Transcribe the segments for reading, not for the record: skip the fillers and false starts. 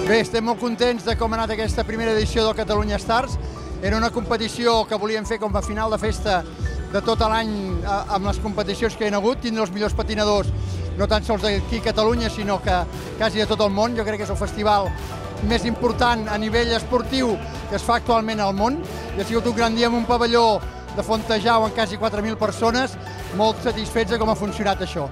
Bé, estem molt contents de com ha anat aquesta primera edició del Catalunya Stars. Era una competició que volíem fer com a final de festa de tot l'any amb les competicions que hi ha hagut, tindre els millors patinadors, no tan sols d'aquí a Catalunya, sinó que quasi de tot el món. Jo crec que és el festival més important a nivell esportiu que es fa actualment al món. I ha sigut un gran dia amb un pavelló de Fontejau amb quasi 4.000 persones, molt satisfets de com ha funcionat això.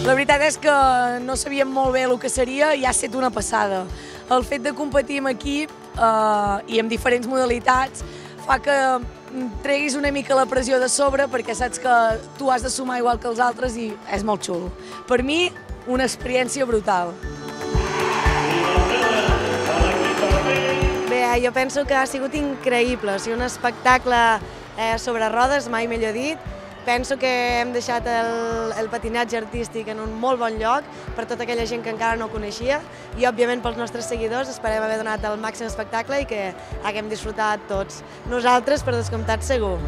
La veritat és que no sabíem molt bé el que seria i ha estat una passada. El fet de competir amb equip i amb diferents modalitats fa que treguis una mica la pressió de sobre perquè saps que tu has de sumar igual que els altres i és molt xulo. Per mi, una experiència brutal. Bé, jo penso que ha sigut increïble, ha sigut un espectacle sobre rodes, mai millor dit. Penso que hem deixat el patinatge artístic en un molt bon lloc per tota aquella gent que encara no ho coneixia i, òbviament, pels nostres seguidors esperem haver donat el màxim espectacle i que haguem disfrutat tots. Nosaltres, per descomptat, segur.